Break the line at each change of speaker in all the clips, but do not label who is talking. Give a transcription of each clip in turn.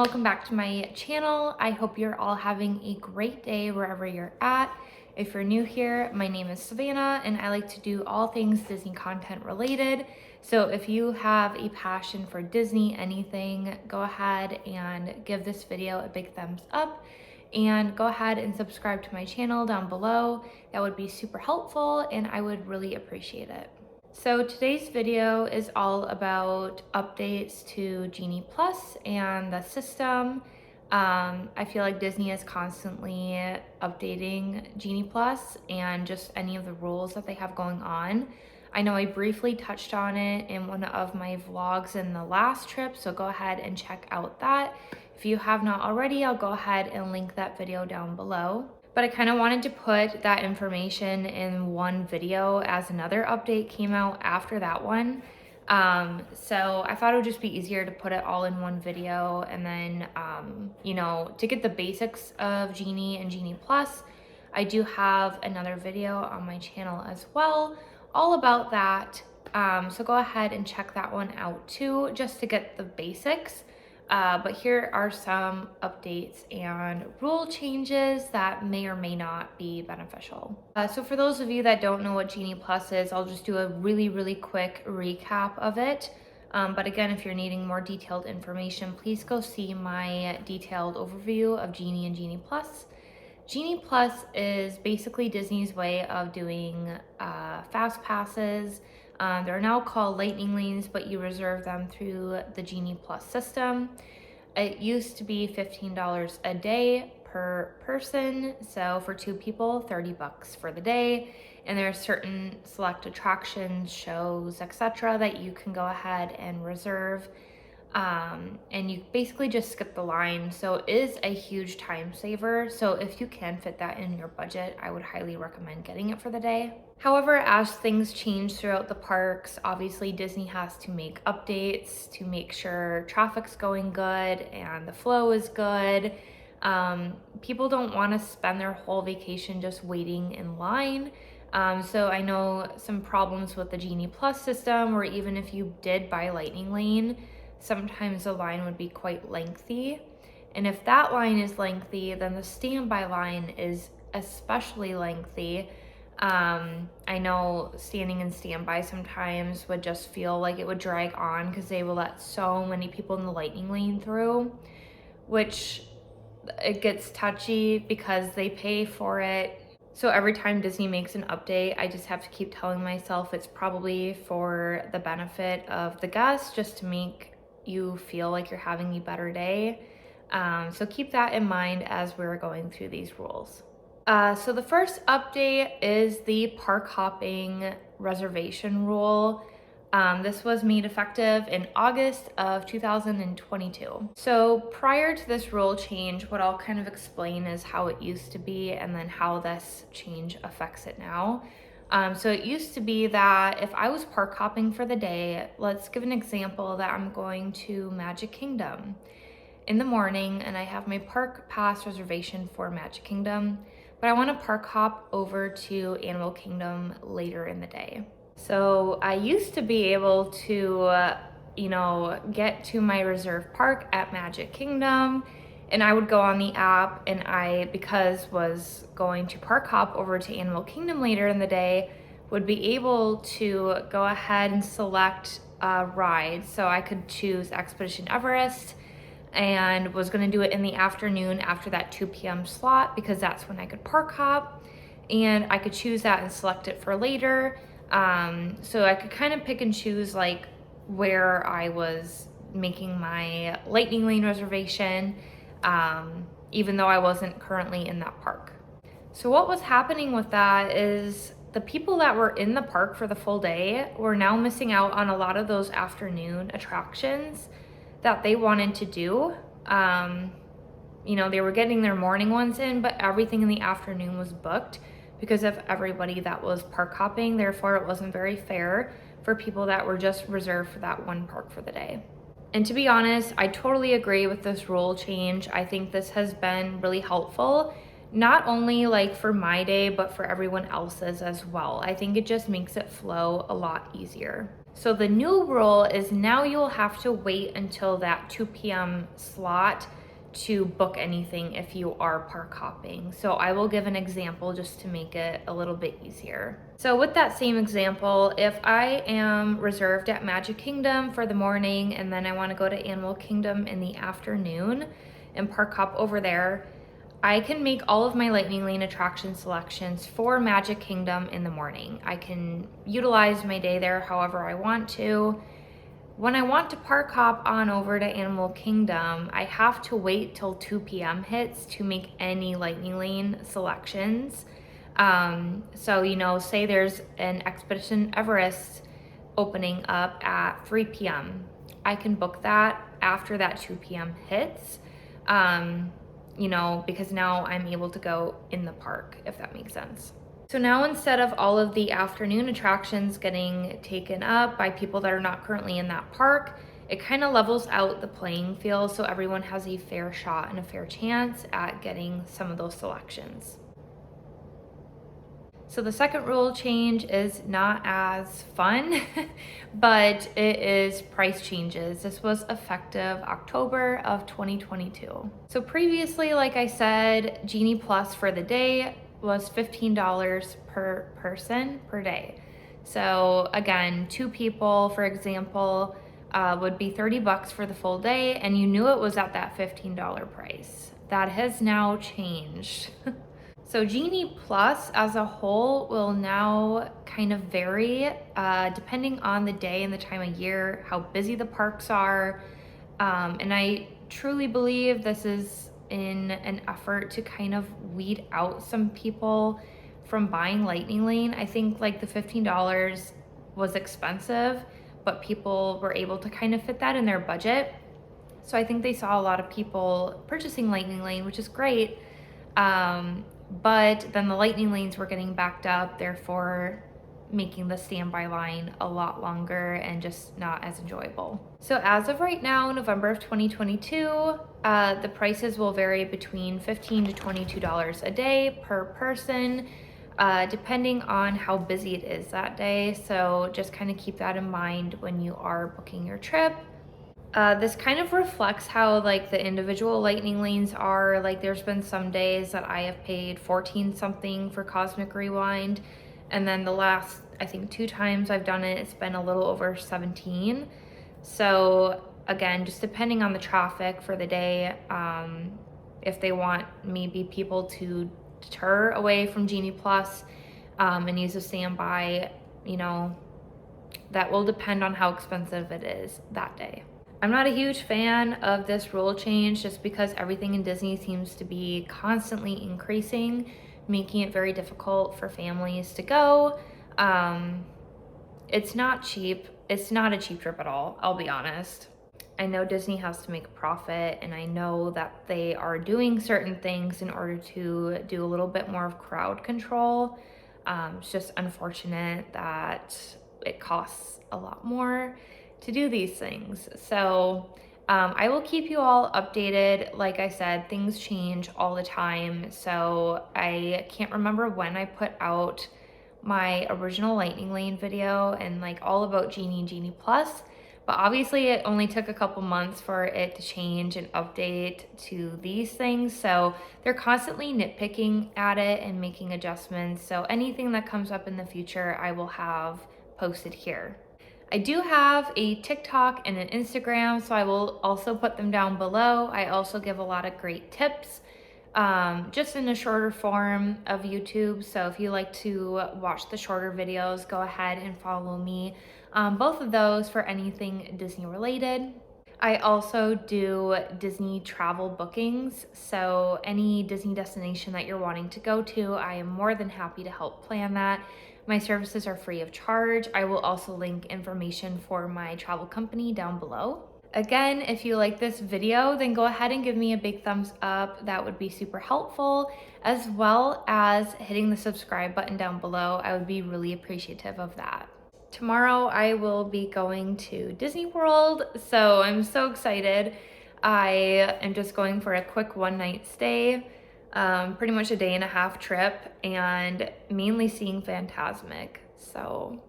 welcome back to my channel. I hope you're all having a great day wherever you're at. If you're new here, my name is Savannah and I like to do all things Disney content related. So if you have a passion for Disney, anything, go ahead and give this video a big thumbs up and go ahead and subscribe to my channel down below. That would be super helpful and I would really appreciate it. So today's video is all about updates to Genie Plus and the system. I feel like Disney is constantly updating Genie Plus and just any of the rules that they have going on. I know I briefly touched on it in one of my vlogs in the last trip, so go ahead and check out that. If you have not already, I'll go ahead and link that video down below. But I kind of wanted to put that information in one video as another update came out after that one. So I thought it would just be easier to put it all in one video and then, to get the basics of Genie and Genie Plus, I do have another video on my channel as well, all about that. So go ahead and check that one out too, just to get the basics. But here are some updates and rule changes that may or may not be beneficial. So for those of you that don't know what Genie Plus is, I'll just do a really quick recap of it. But again, if you're needing more detailed information, please go see my detailed overview of Genie and Genie Plus. Genie Plus is basically Disney's way of doing fast passes. They're now called lightning lanes, but you reserve them through the Genie Plus system. It used to be $15 a day per person. So for 2 people, $30 for the day. And there are certain select attractions, shows, etc. that you can go ahead and reserve. And you basically just skip the line. So it is a huge time saver. So if you can fit that in your budget, I would highly recommend getting it for the day. However, as things change throughout the parks, obviously Disney has to make updates to make sure traffic's going good and the flow is good. People don't want to spend their whole vacation just waiting in line. So I know some problems with the Genie Plus system, or even if you did buy Lightning Lane, sometimes the line would be quite lengthy. And if that line is lengthy, then the standby line is especially lengthy. I know standing in standby sometimes would just feel like it would drag on because they will let so many people in the Lightning Lane through, which it gets touchy because they pay for it. So every time Disney makes an update, I just have to keep telling myself it's probably for the benefit of the guests, just to make you feel like you're having a better day. So keep that in mind as we're going through these rules. So the first update is the park hopping reservation rule. This was made effective in August of 2022. So prior to this rule change, what I'll kind of explain is how it used to be and then how this change affects it now. So it used to be that if I was park hopping for the day, let's give an example that I'm going to Magic Kingdom in the morning and I have my park pass reservation for Magic Kingdom, but I want to park hop over to Animal Kingdom later in the day. So I used to be able to, get to my reserve park at Magic Kingdom, and I would go on the app and because was going to park hop over to Animal Kingdom later in the day, would be able to go ahead and select a ride. So I could choose Expedition Everest and was going to do it in the afternoon after that 2 p.m. slot because that's when I could park hop, and I could choose that and select it for later. So I could kind of pick and choose like where I was making my Lightning Lane reservation, even though I wasn't currently in that park. So what was happening with that is the people that were in the park for the full day were now missing out on a lot of those afternoon attractions that they wanted to do. They were getting their morning ones in, but everything in the afternoon was booked because of everybody that was park hopping. Therefore, it wasn't very fair for people that were just reserved for that one park for the day. And to be honest, I totally agree with this rule change. I think this has been really helpful not only like for my day, but for everyone else's as well. I think it just makes it flow a lot easier. So the new rule is now you'll have to wait until that 2 p.m. slot to book anything if you are park hopping. So I will give an example just to make it a little bit easier. So with that same example, if I am reserved at Magic Kingdom for the morning and then I want to go to Animal Kingdom in the afternoon and park hop over there, I can make all of my Lightning Lane attraction selections for Magic Kingdom in the morning. I can utilize my day there however I want to. When I want to park hop on over to Animal Kingdom, I have to wait till 2 p.m. hits to make any Lightning Lane selections. So, you know, say there's an Expedition Everest opening up at 3 p.m. I can book that after that 2 p.m. hits. You know, because now I'm able to go in the park, if that makes sense. So now instead of all of the afternoon attractions getting taken up by people that are not currently in that park, it kind of levels out the playing field so everyone has a fair shot and a fair chance at getting some of those selections. So the second rule change is not as fun, but it is price changes. This was effective October of 2022. So previously, like I said, Genie Plus for the day was $15 per person per day. So again, 2 people, for example, would be $30 for the full day, and you knew it was at that $15 price. That has now changed. So Genie Plus as a whole will now kind of vary depending on the day and the time of year, how busy the parks are. And I truly believe this is in an effort to kind of weed out some people from buying Lightning Lane. I think like the $15 was expensive, but people were able to kind of fit that in their budget. So I think they saw a lot of people purchasing Lightning Lane, which is great. But then the Lightning Lanes were getting backed up, therefore making the standby line a lot longer and just not as enjoyable. So as of right now, November of 2022, the prices will vary between $15 to $22 a day per person, depending on how busy it is that day. So just kind of keep that in mind when you are booking your trip. This kind of reflects how like the individual Lightning Lanes are. Like there's been some days that I have paid 14 something for Cosmic Rewind, and then the last, I think 2 times I've done it, it's been a little over 17. So again, just depending on the traffic for the day, if they want maybe people to deter away from Genie Plus and use a standby, you know, that will depend on how expensive it is that day. I'm not a huge fan of this rule change just because everything in Disney seems to be constantly increasing, making it very difficult for families to go. It's not cheap. It's not a cheap trip at all, I'll be honest. I know Disney has to make a profit, and I know that they are doing certain things in order to do a little bit more of crowd control. It's just unfortunate that it costs a lot more to do these things. So I will keep you all updated. Like I said, things change all the time. So I can't remember when I put out my original Lightning Lane video and like all about Genie Plus, but obviously it only took a couple months for it to change and update to these things. So they're constantly nitpicking at it and making adjustments. So anything that comes up in the future, I will have posted here. I do have a TikTok and an Instagram, so I will also put them down below. I also give a lot of great tips, just in a shorter form of YouTube. So if you like to watch the shorter videos, go ahead and follow me on both of those for anything Disney related. I also do Disney travel bookings. So any Disney destination that you're wanting to go to, I am more than happy to help plan that. My services are free of charge. I will also link information for my travel company down below. Again, if you like this video, then go ahead and give me a big thumbs up. That would be super helpful, as well as hitting the subscribe button down below. I would be really appreciative of that. Tomorrow I will be going to Disney World, so I'm so excited. I am just going for a quick one-night stay. pretty much a day and a half trip, and mainly seeing Fantasmic. So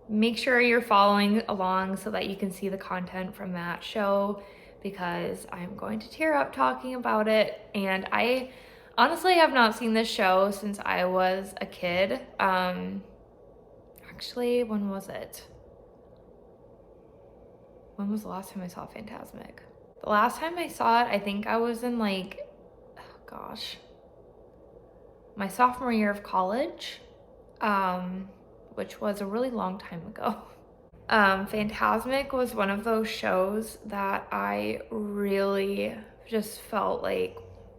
make sure you're following along so that you can see the content from that show, because I'm going to tear up talking about it. And I honestly have not seen this show since I was a kid. Actually, when was it? When was the last time I saw Fantasmic? The last time I saw it, I think I was in like, oh gosh, my sophomore year of college, which was a really long time ago. Fantasmic was one of those shows that I really just felt like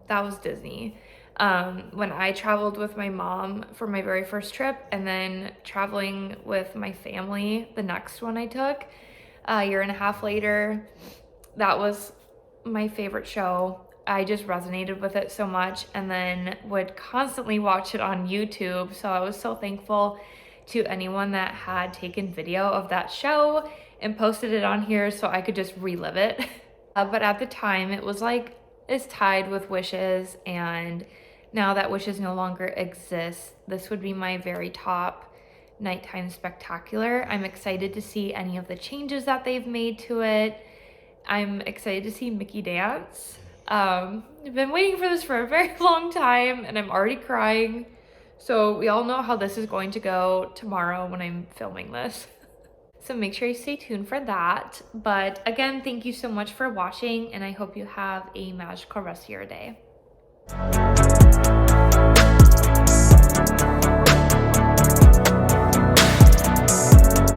that was Disney. When I traveled with my mom for my very first trip, and then traveling with my family the next one I took, a year and a half later, that was my favorite show. I just resonated with it so much, and then would constantly watch it on YouTube. So I was so thankful to anyone that had taken video of that show and posted it on here so I could just relive it. But at the time, it was like, it's tied with Wishes, and now that Wishes no longer exists, this would be my very top nighttime spectacular. I'm excited to see any of the changes that they've made to it. I'm excited to see Mickey dance. I've been waiting for this for a very long time, and I'm already crying. So we all know how this is going to go tomorrow when I'm filming this. So make sure you stay tuned for that. But again, thank you so much for watching, and I hope you have a magical rest of your day.